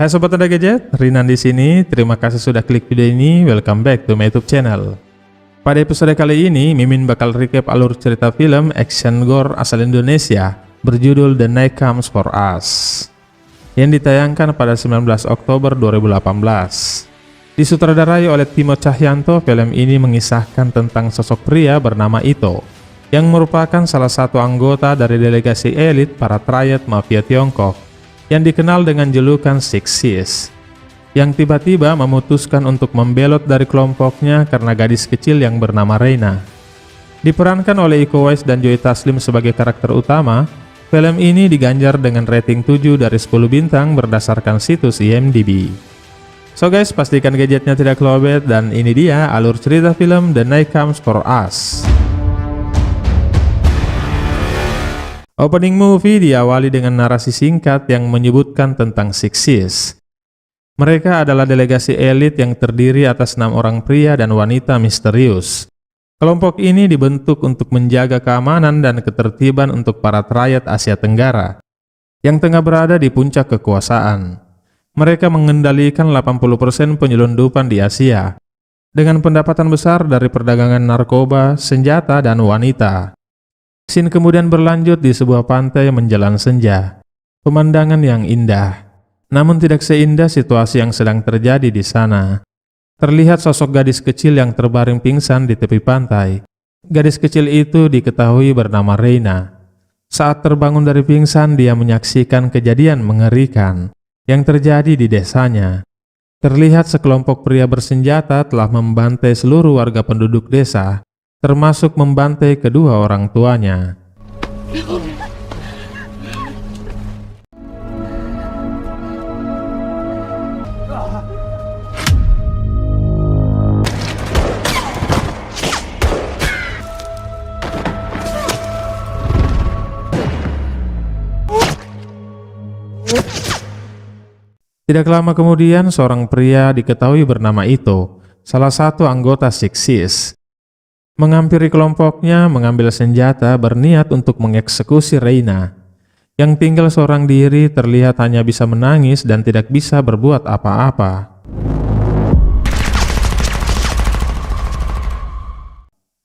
Hai Sobat Tenda Gadget, Rinan di sini. Terima kasih sudah klik video ini. Welcome back to my YouTube channel. Pada episode kali ini, Mimin bakal recap alur cerita film action gore asal Indonesia berjudul The Night Comes For Us yang ditayangkan pada 19 Oktober 2018. Disutradarai oleh Timo Cahyanto, film ini mengisahkan tentang sosok pria bernama Ito yang merupakan salah satu anggota dari delegasi elit para triad mafia Tiongkok yang dikenal dengan julukan Six Sis, yang tiba-tiba memutuskan untuk membelot dari kelompoknya karena gadis kecil yang bernama Reina. Diperankan oleh Iko Uwais dan Joy Taslim sebagai karakter utama, film ini diganjar dengan rating 7 dari 10 bintang berdasarkan situs IMDb. So guys, pastikan gadgetnya tidak lowbat, dan ini dia alur cerita film The Night Comes For Us. Opening movie diawali dengan narasi singkat yang menyebutkan tentang Six Sis. Mereka adalah delegasi elit yang terdiri atas 6 orang pria dan wanita misterius. Kelompok ini dibentuk untuk menjaga keamanan dan ketertiban untuk para triad Asia Tenggara yang tengah berada di puncak kekuasaan. Mereka mengendalikan 80% penyelundupan di Asia dengan pendapatan besar dari perdagangan narkoba, senjata, dan wanita. Scene kemudian berlanjut di sebuah pantai menjelang senja. Pemandangan yang indah, namun tidak seindah situasi yang sedang terjadi di sana. Terlihat sosok gadis kecil yang terbaring pingsan di tepi pantai. Gadis kecil itu diketahui bernama Reina. Saat terbangun dari pingsan, dia menyaksikan kejadian mengerikan yang terjadi di desanya. Terlihat sekelompok pria bersenjata telah membantai seluruh warga penduduk desa, termasuk membantai kedua orang tuanya. Tidak lama kemudian, seorang pria diketahui bernama Ito, salah satu anggota Six Sis, menghampiri kelompoknya, mengambil senjata, berniat untuk mengeksekusi Reina. Yang tinggal seorang diri, terlihat hanya bisa menangis dan tidak bisa berbuat apa-apa.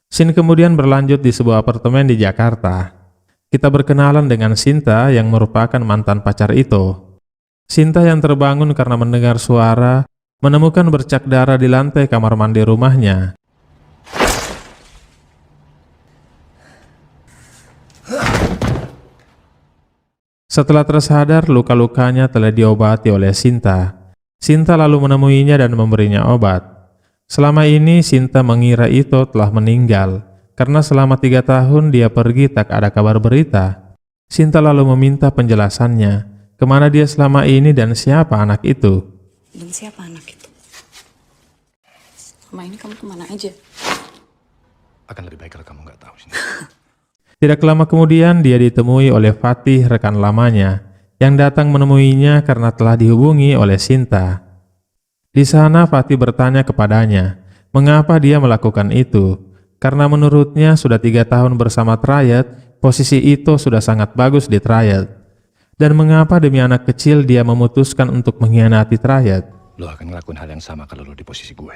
Scene kemudian berlanjut di sebuah apartemen di Jakarta. Kita berkenalan dengan Sinta yang merupakan mantan pacar Ito. Sinta yang terbangun karena mendengar suara, menemukan bercak darah di lantai kamar mandi rumahnya. Setelah tersadar, luka-lukanya telah diobati oleh Sinta. Sinta lalu menemuinya dan memberinya obat. Selama ini Sinta mengira Ito telah meninggal, karena selama 3 tahun dia pergi tak ada kabar berita. Sinta lalu meminta penjelasannya, kemana dia selama ini dan siapa anak itu. Dan siapa anak itu? Selama ini kamu kemana aja? Akan lebih baik kalau kamu nggak tahu sih. Tidak lama kemudian dia ditemui oleh Fatih, rekan lamanya, yang datang menemuinya karena telah dihubungi oleh Sinta. Di sana Fatih bertanya kepadanya, mengapa dia melakukan itu? Karena menurutnya sudah 3 tahun bersama triad, posisi Ito sudah sangat bagus di triad. Dan mengapa demi anak kecil dia memutuskan untuk mengkhianati triad? Lo akan ngelakuin hal yang sama kalau lo di posisi gue.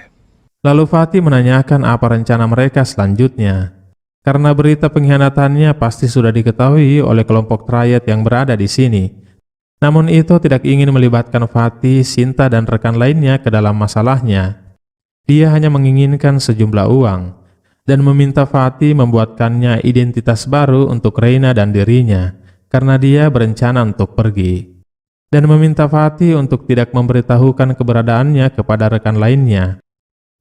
Lalu Fatih menanyakan apa rencana mereka selanjutnya. Karena berita pengkhianatannya pasti sudah diketahui oleh kelompok triad yang berada di sini. Namun Ito tidak ingin melibatkan Fatih, Sinta, dan rekan lainnya ke dalam masalahnya. Dia hanya menginginkan sejumlah uang dan meminta Fatih membuatkannya identitas baru untuk Reina dan dirinya karena dia berencana untuk pergi. Dan meminta Fatih untuk tidak memberitahukan keberadaannya kepada rekan lainnya.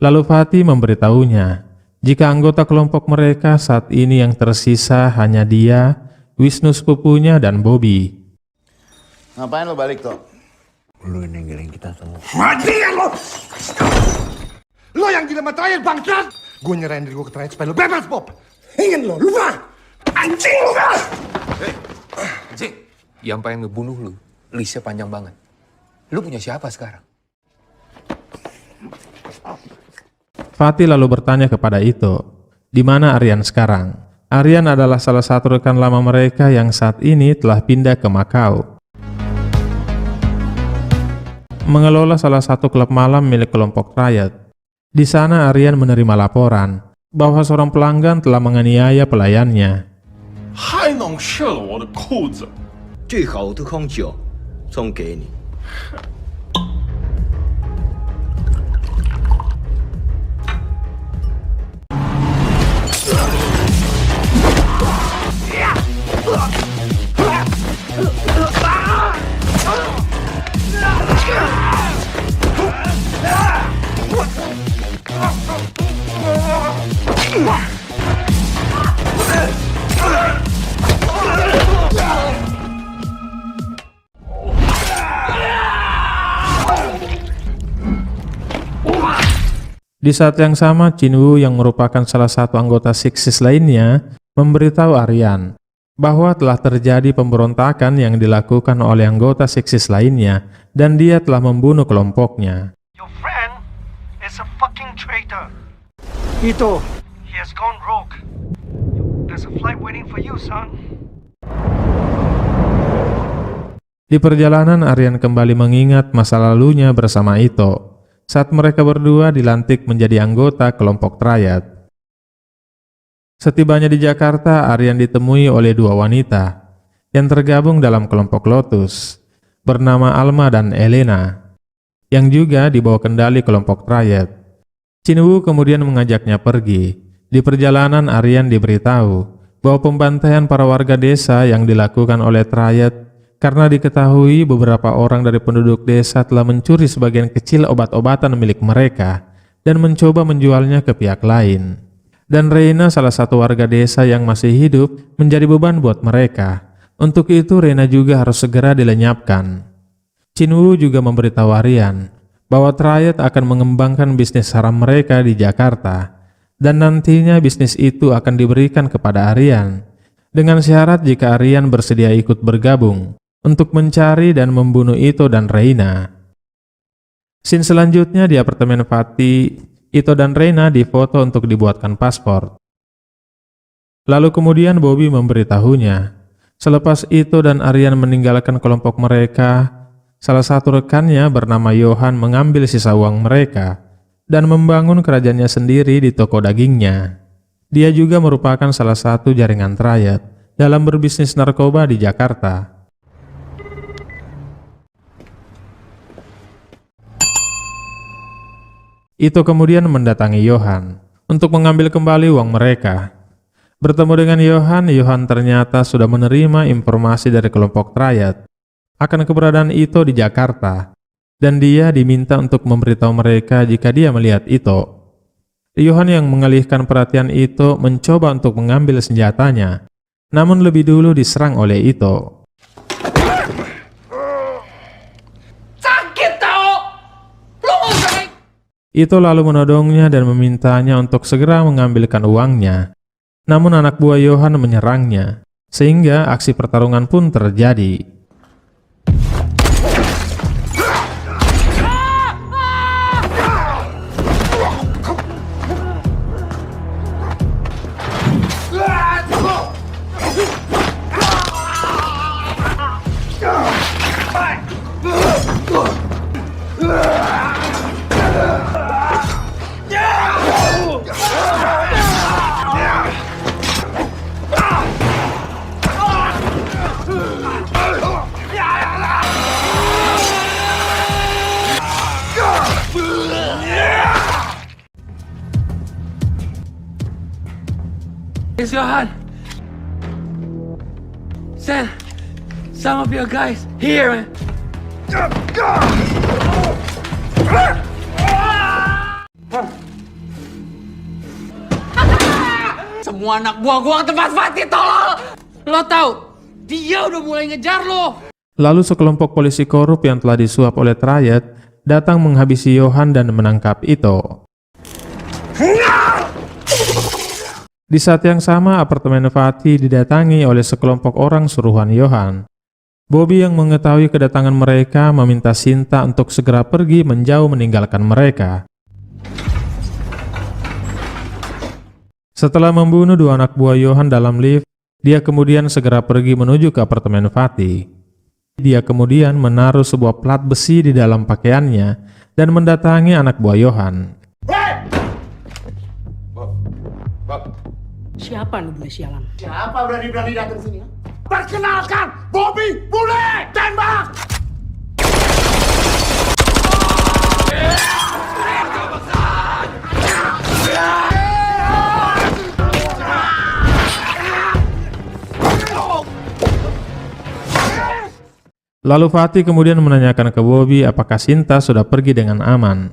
Lalu Fatih memberitahunya jika anggota kelompok mereka saat ini yang tersisa hanya dia, Wisnu sepupunya, dan Bobby. Ngapain lo balik tuh? Lu yang ninggalin kita semua. Matian lo! Lo yang gila matrayan bangsat! Gue nyerahin diri gue ke terakhir supaya lo bebas, Bob! Ingin lo, lupa! Anjing lo kan! Anjing, yang pengen ngebunuh lu, listnya panjang banget. Lu punya siapa sekarang? Fatih lalu bertanya kepada Ito, di mana Aryan sekarang? Aryan adalah salah satu rekan lama mereka yang saat ini telah pindah ke Makau. mengelola salah satu klub malam milik kelompok Riot. Di sana Aryan menerima laporan bahwa seorang pelanggan telah menganiaya pelayannya. 还能吃了我的裤子。最好的红酒送给你。 Di saat yang sama, Chin Woo yang merupakan salah satu anggota Sixes lainnya memberitahu Aryan bahwa telah terjadi pemberontakan yang dilakukan oleh anggota Sixes lainnya dan dia telah membunuh kelompoknya. Your friend is a fucking traitor. Ito, He has gone rogue. There's a flight waiting for you, son. Di perjalanan, Aryan kembali mengingat masa lalunya bersama Ito saat mereka berdua dilantik menjadi anggota kelompok Triad. Setibanya di Jakarta, Aryan ditemui oleh dua wanita yang tergabung dalam kelompok Lotus bernama Alma dan Elena yang juga dibawa kendali kelompok Triad. Chin Woo kemudian mengajaknya pergi. Di perjalanan, Aryan diberitahu bahwa pembantaian para warga desa yang dilakukan oleh Triad karena diketahui beberapa orang dari penduduk desa telah mencuri sebagian kecil obat-obatan milik mereka dan mencoba menjualnya ke pihak lain. Dan Reina, salah satu warga desa yang masih hidup, menjadi beban buat mereka. Untuk itu Reina juga harus segera dilenyapkan. Chin Woo juga memberitahu Aryan bahwa Triad akan mengembangkan bisnis haram mereka di Jakarta dan nantinya bisnis itu akan diberikan kepada Aryan dengan syarat jika Aryan bersedia ikut bergabung untuk mencari dan membunuh Ito dan Reina. Scene selanjutnya di apartemen Fatih, Ito dan Reina difoto untuk dibuatkan paspor. Lalu kemudian Bobby memberitahunya, selepas Ito dan Aryan meninggalkan kelompok mereka, salah satu rekannya bernama Johan mengambil sisa uang mereka dan membangun kerajaannya sendiri di toko dagingnya. Dia juga merupakan salah satu jaringan Triad dalam berbisnis narkoba di Jakarta. Ito kemudian mendatangi Johan untuk mengambil kembali uang mereka. Bertemu dengan Johan, Johan ternyata sudah menerima informasi dari kelompok Triad akan keberadaan Ito di Jakarta, dan dia diminta untuk memberitahu mereka jika dia melihat Ito. Johan yang mengalihkan perhatian Ito mencoba untuk mengambil senjatanya, namun lebih dulu diserang oleh Ito. Ito lalu menodongnya dan memintanya untuk segera mengambilkan uangnya. Namun anak buah Johan menyerangnya, sehingga aksi pertarungan pun terjadi. It's Johan. Send some of your guys here, man. Semua anak buah gua ke tempat Fatih, tolol! Lo tahu, dia udah mulai ngejar lo. Lalu sekelompok polisi korup yang telah disuap oleh Triad datang menghabisi Johan dan menangkap Ito. Di saat yang sama, apartemen Fatih didatangi oleh sekelompok orang suruhan Johan. Bobby yang mengetahui kedatangan mereka meminta Sinta untuk segera pergi menjauh meninggalkan mereka. Setelah membunuh dua anak buah Johan dalam lift, dia kemudian segera pergi menuju ke apartemen Fatih. Dia kemudian menaruh sebuah plat besi di dalam pakaiannya dan mendatangi anak buah Johan. Siapa lu bule sialan? Siapa berani-berani datang sini? Perkenalkan, Bobby Bule! Tembak! Lalu Fatih kemudian menanyakan ke Bobby apakah Sinta sudah pergi dengan aman.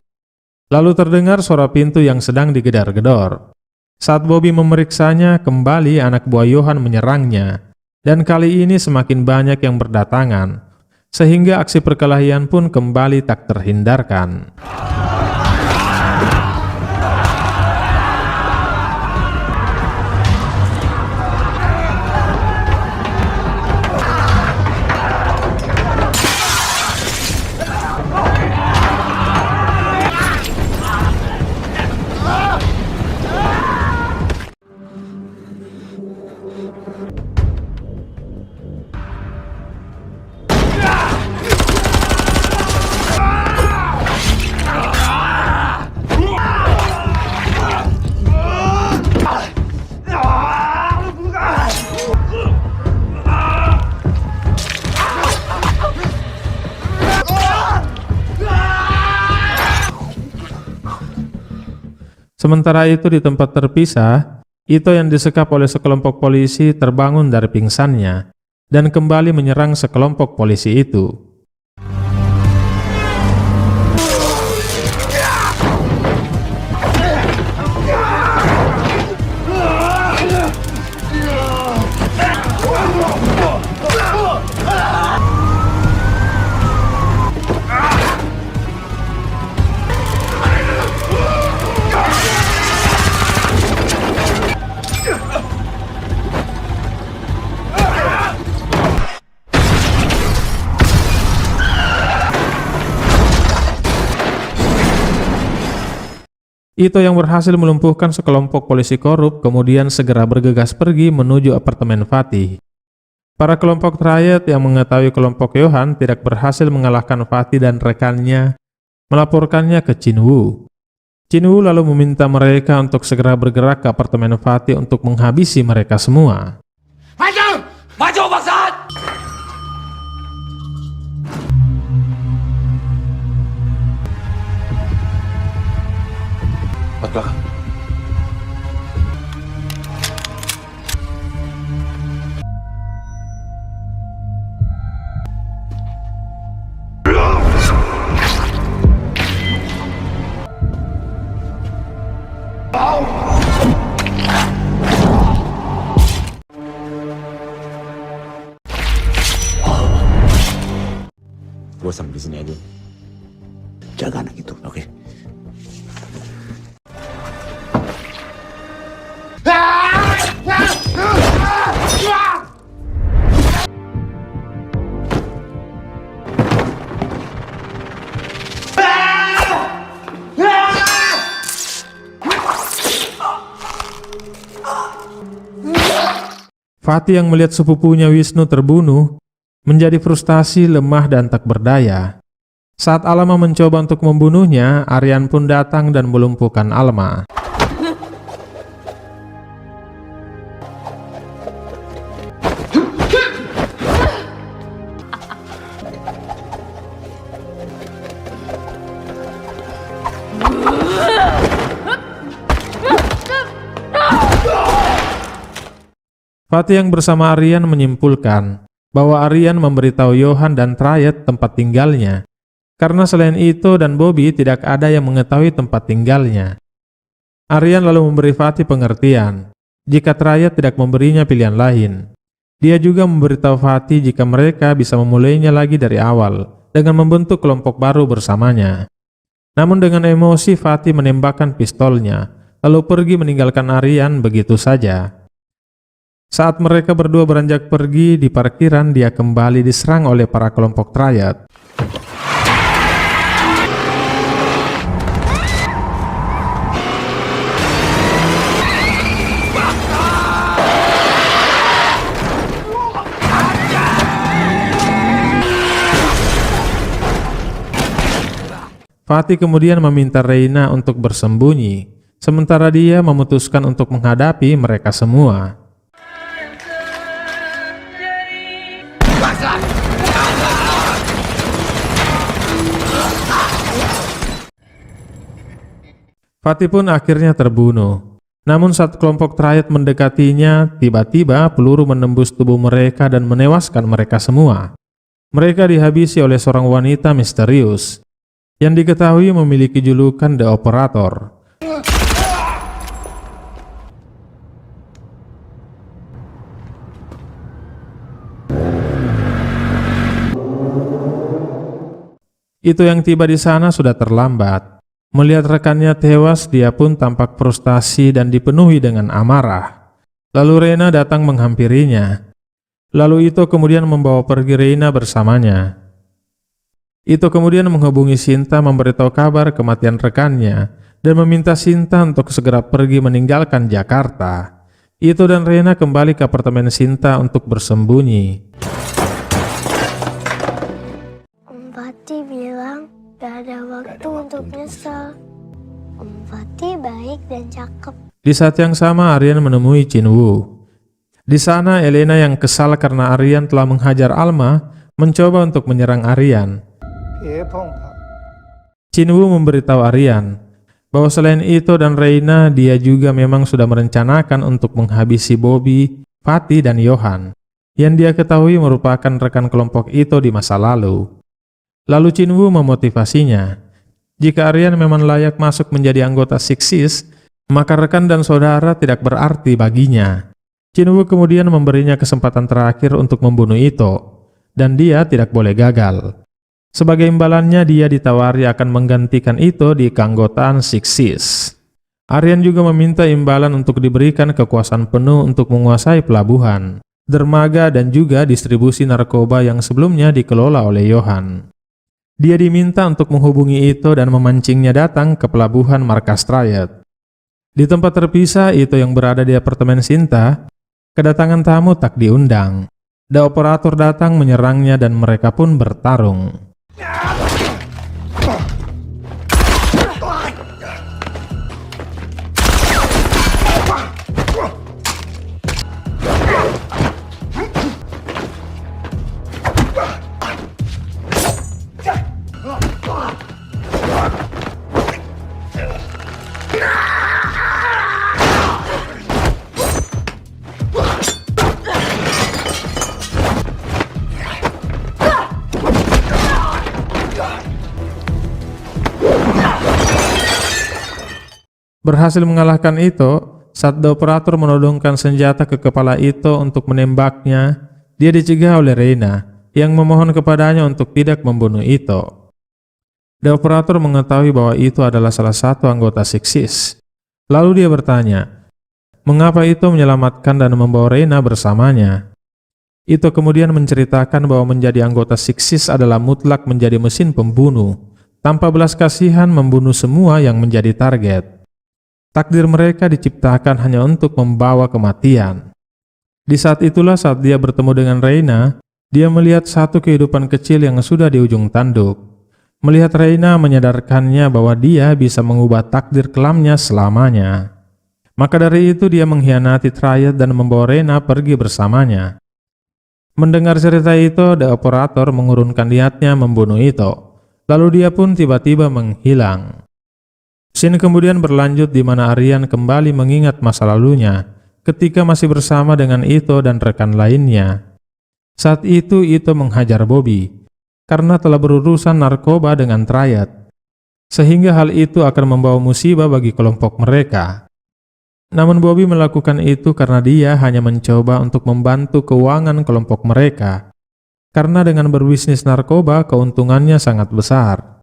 Lalu terdengar suara pintu yang sedang digedor-gedor. Saat Bobby memeriksanya, kembali anak buah Johan menyerangnya. Dan kali ini semakin banyak yang berdatangan, sehingga aksi perkelahian pun kembali tak terhindarkan. Sementara itu di tempat terpisah, Ito yang disekap oleh sekelompok polisi terbangun dari pingsannya dan kembali menyerang sekelompok polisi itu. Ito yang berhasil melumpuhkan sekelompok polisi korup kemudian segera bergegas pergi menuju apartemen Fatih. Para kelompok riot yang mengetahui kelompok Johan tidak berhasil mengalahkan Fatih dan rekannya melaporkannya ke Chin Woo. Chin Woo lalu meminta mereka untuk segera bergerak ke apartemen Fatih untuk menghabisi mereka semua. Maju! Maju Bangsat! Belakang. Gua sampai di sini aja. Jaga anak itu, oke? Fatih yang melihat sepupunya Wisnu terbunuh menjadi frustasi, lemah, dan tak berdaya. Saat Alma mencoba untuk membunuhnya, Aryan pun datang dan melumpuhkan Alma. Fatih yang bersama Aryan menyimpulkan bahwa Aryan memberitahu Johan dan Trayet tempat tinggalnya, karena selain itu dan Bobby tidak ada yang mengetahui tempat tinggalnya. Aryan lalu memberi Fatih pengertian jika Trayet tidak memberinya pilihan lain. Dia juga memberitahu Fatih jika mereka bisa memulainya lagi dari awal dengan membentuk kelompok baru bersamanya. Namun dengan emosi Fatih menembakkan pistolnya, lalu pergi meninggalkan Aryan begitu saja. Saat mereka berdua beranjak pergi di parkiran, dia kembali diserang oleh para kelompok Trayet. Fatih kemudian meminta Reina untuk bersembunyi, sementara dia memutuskan untuk menghadapi mereka semua. Fatih pun akhirnya terbunuh. Namun saat kelompok Triad mendekatinya, tiba-tiba peluru menembus tubuh mereka dan menewaskan mereka semua. Mereka dihabisi oleh seorang wanita misterius yang diketahui memiliki julukan The Operator. Itu yang tiba di sana sudah terlambat. Melihat rekannya tewas, dia pun tampak frustasi dan dipenuhi dengan amarah. Lalu Reina datang menghampirinya. Lalu Ito kemudian membawa pergi Reina bersamanya. Ito kemudian menghubungi Sinta memberitahu kabar kematian rekannya dan meminta Sinta untuk segera pergi meninggalkan Jakarta. Ito dan Reina kembali ke apartemen Sinta untuk bersembunyi. Om Fatih bilang gak ada waktu untuk nyesel. Om Fatih baik dan cakep. Di saat yang sama Aryan menemui Chinwoo. Di sana Elena yang kesal karena Aryan telah menghajar Alma mencoba untuk menyerang Aryan. Chinwoo memberitahu Aryan bahwa selain Ito dan Reina, dia juga memang sudah merencanakan untuk menghabisi Bobby, Fatih, dan Johan, yang dia ketahui merupakan rekan kelompok Ito di masa lalu. Lalu Chinwoo memotivasinya, jika Aryan memang layak masuk menjadi anggota Sixes, maka rekan dan saudara tidak berarti baginya. Chinwoo kemudian memberinya kesempatan terakhir untuk membunuh Ito, dan dia tidak boleh gagal. Sebagai imbalannya, dia ditawari akan menggantikan Ito di keanggotaan Sixes. Aryan juga meminta imbalan untuk diberikan kekuasaan penuh untuk menguasai pelabuhan, dermaga, dan juga distribusi narkoba yang sebelumnya dikelola oleh Johan. Dia diminta untuk menghubungi Ito dan memancingnya datang ke pelabuhan markas Triad. Di tempat terpisah Ito yang berada di apartemen Sinta, kedatangan tamu tak diundang. The Operator datang menyerangnya dan mereka pun bertarung. Berhasil mengalahkan Ito, saat The Operator menodongkan senjata ke kepala Ito untuk menembaknya, dia dicegah oleh Reina yang memohon kepadanya untuk tidak membunuh Ito. The Operator mengetahui bahwa Ito adalah salah satu anggota Sixes. Lalu dia bertanya, mengapa Ito menyelamatkan dan membawa Reina bersamanya? Ito kemudian menceritakan bahwa menjadi anggota Sixes adalah mutlak menjadi mesin pembunuh, tanpa belas kasihan membunuh semua yang menjadi target. Takdir mereka diciptakan hanya untuk membawa kematian. Di saat itulah saat dia bertemu dengan Reina, dia melihat satu kehidupan kecil yang sudah di ujung tanduk. Melihat Reina menyadarkannya bahwa dia bisa mengubah takdir kelamnya selamanya. Maka dari itu dia mengkhianati Triad dan membawa Reina pergi bersamanya. Mendengar cerita itu, The Operator mengurunkan niatnya membunuh Ito. Lalu dia pun tiba-tiba menghilang. Scene kemudian berlanjut di mana Aryan kembali mengingat masa lalunya ketika masih bersama dengan Ito dan rekan lainnya. Saat itu Ito menghajar Bobby karena telah berurusan narkoba dengan Triad, sehingga hal itu akan membawa musibah bagi kelompok mereka. Namun Bobby melakukan itu karena dia hanya mencoba untuk membantu keuangan kelompok mereka, karena dengan berbisnis narkoba keuntungannya sangat besar.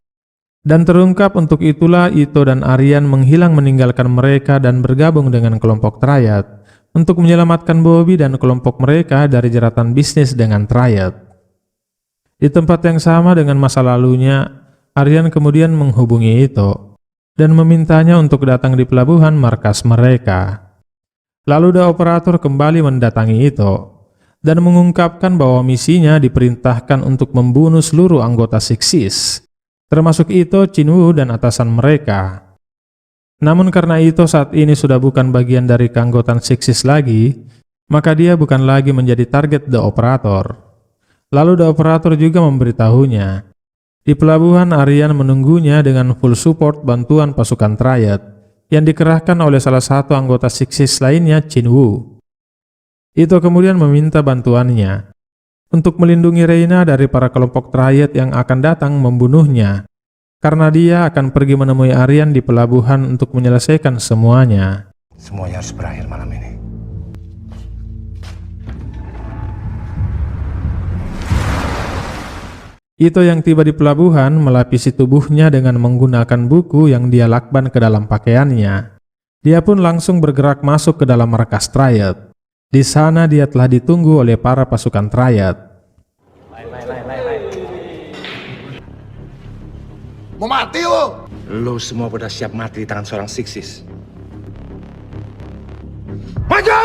Dan terungkap untuk itulah Ito dan Aryan menghilang meninggalkan mereka dan bergabung dengan kelompok Triad untuk menyelamatkan Bobby dan kelompok mereka dari jeratan bisnis dengan Triad. Di tempat yang sama dengan masa lalunya, Aryan kemudian menghubungi Ito dan memintanya untuk datang di pelabuhan markas mereka. Lalu The Operator kembali mendatangi Ito dan mengungkapkan bahwa misinya diperintahkan untuk membunuh seluruh anggota Sixes, termasuk Ito, Chin-woo, dan atasan mereka. Namun karena Ito saat ini sudah bukan bagian dari keanggotaan Sixes lagi, maka dia bukan lagi menjadi target The Operator. Lalu The Operator juga memberitahunya. Di pelabuhan, Aryan menunggunya dengan full support bantuan pasukan Triad yang dikerahkan oleh salah satu anggota Sixes lainnya, Chin-woo. Ito kemudian meminta bantuannya untuk melindungi Reina dari para kelompok Triad yang akan datang membunuhnya, karena dia akan pergi menemui Aryan di pelabuhan untuk menyelesaikan semuanya. Semuanya harus berakhir malam ini. Ito yang tiba di pelabuhan melapisi tubuhnya dengan menggunakan buku yang dia lakban ke dalam pakaiannya. Dia pun langsung bergerak masuk ke dalam markas Triad. Di sana dia telah ditunggu oleh para pasukan Triad. Mau mati lo? Lo semua pada siap mati di tangan seorang Sixes. Maju!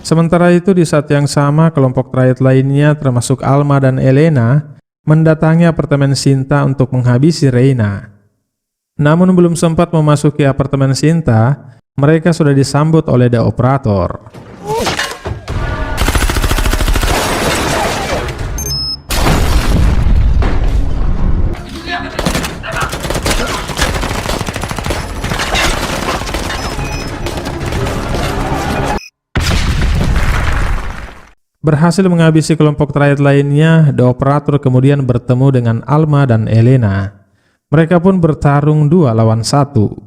Sementara itu di saat yang sama kelompok Triad lainnya termasuk Alma dan Elena mendatangi apartemen Sinta untuk menghabisi Reina. Namun belum sempat memasuki apartemen Sinta, mereka sudah disambut oleh The Operator. Berhasil menghabisi kelompok Triad lainnya, The Operator kemudian bertemu dengan Alma dan Elena. Mereka pun bertarung 2 lawan 1.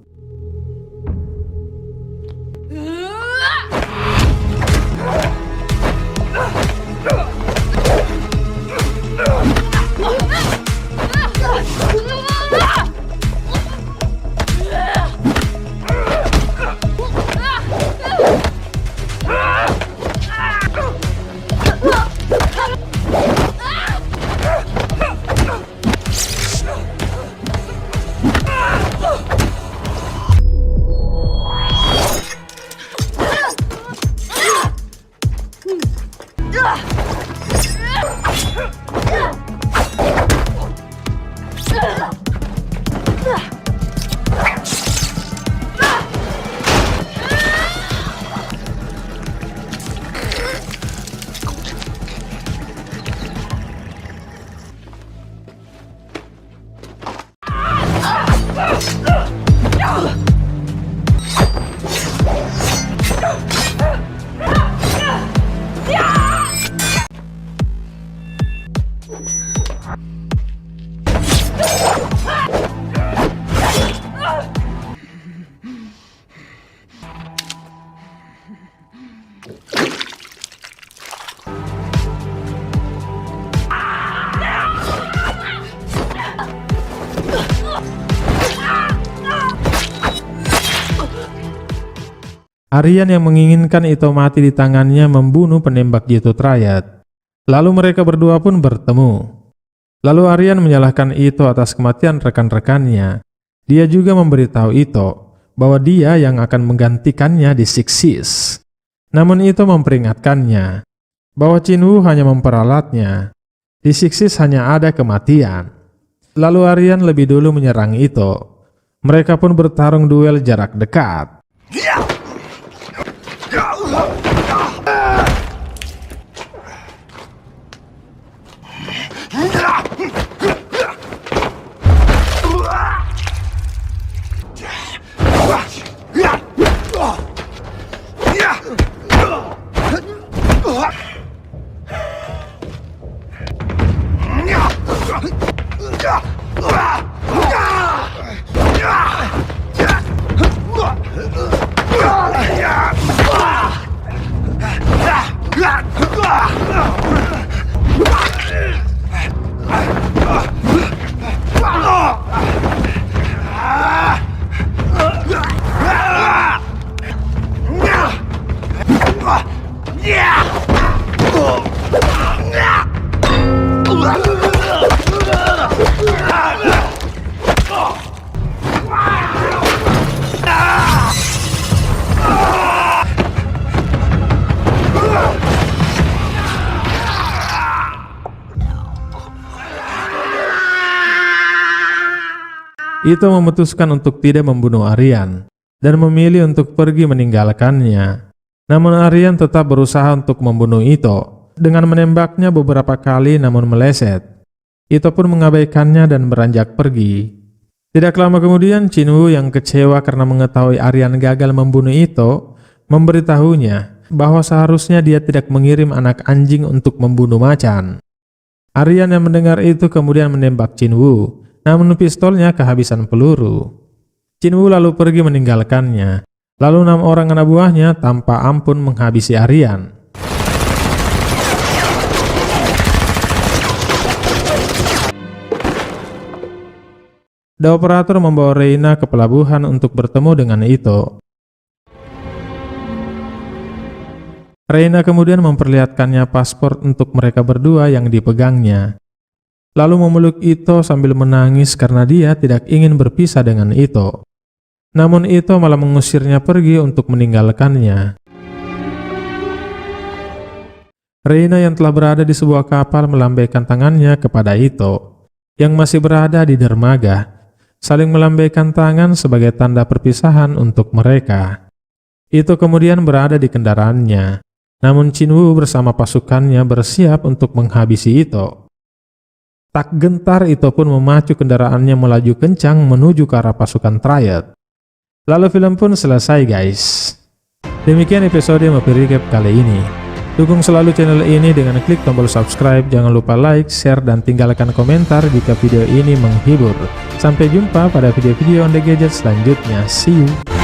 Aryan yang menginginkan Ito mati di tangannya membunuh penembak jitu Triad. Lalu mereka berdua pun bertemu. Lalu Aryan menyalahkan Ito atas kematian rekan-rekannya. Dia juga memberitahu Ito bahwa dia yang akan menggantikannya di Sixes. Namun Ito memperingatkannya bahwa Chin-woo hanya memperalatnya. Di Sixes hanya ada kematian. Lalu Aryan lebih dulu menyerang Ito. Mereka pun bertarung duel jarak dekat. Ito memutuskan untuk tidak membunuh Aryan dan memilih untuk pergi meninggalkannya. Namun Aryan tetap berusaha untuk membunuh Ito dengan menembaknya beberapa kali namun meleset. Ito pun mengabaikannya dan beranjak pergi. Tidak lama kemudian Chin-woo yang kecewa karena mengetahui Aryan gagal membunuh Ito memberitahunya bahwa seharusnya dia tidak mengirim anak anjing untuk membunuh macan. Aryan yang mendengar itu kemudian menembak Chin-woo, namun pistolnya kehabisan peluru. Chin-woo lalu pergi meninggalkannya. Lalu 6 orang anak buahnya tanpa ampun menghabisi Aryan. The Operator membawa Reina ke pelabuhan untuk bertemu dengan Ito. Reina kemudian memperlihatkannya paspor untuk mereka berdua yang dipegangnya. Lalu memeluk Ito sambil menangis karena dia tidak ingin berpisah dengan Ito. Namun Ito malah mengusirnya pergi untuk meninggalkannya. Reina yang telah berada di sebuah kapal melambaikan tangannya kepada Ito yang masih berada di dermaga, saling melambaikan tangan sebagai tanda perpisahan untuk mereka. Ito kemudian berada di kendaraannya, namun Chin-woo bersama pasukannya bersiap untuk menghabisi Ito. Tak gentar Ito pun memacu kendaraannya melaju kencang menuju ke arah pasukan Triad. Lalu film pun selesai guys. Demikian episode Movie Recap kali ini. Dukung selalu channel ini dengan klik tombol subscribe, jangan lupa like, share, dan tinggalkan komentar jika video ini menghibur. Sampai jumpa pada video-video on the gadget selanjutnya. See you!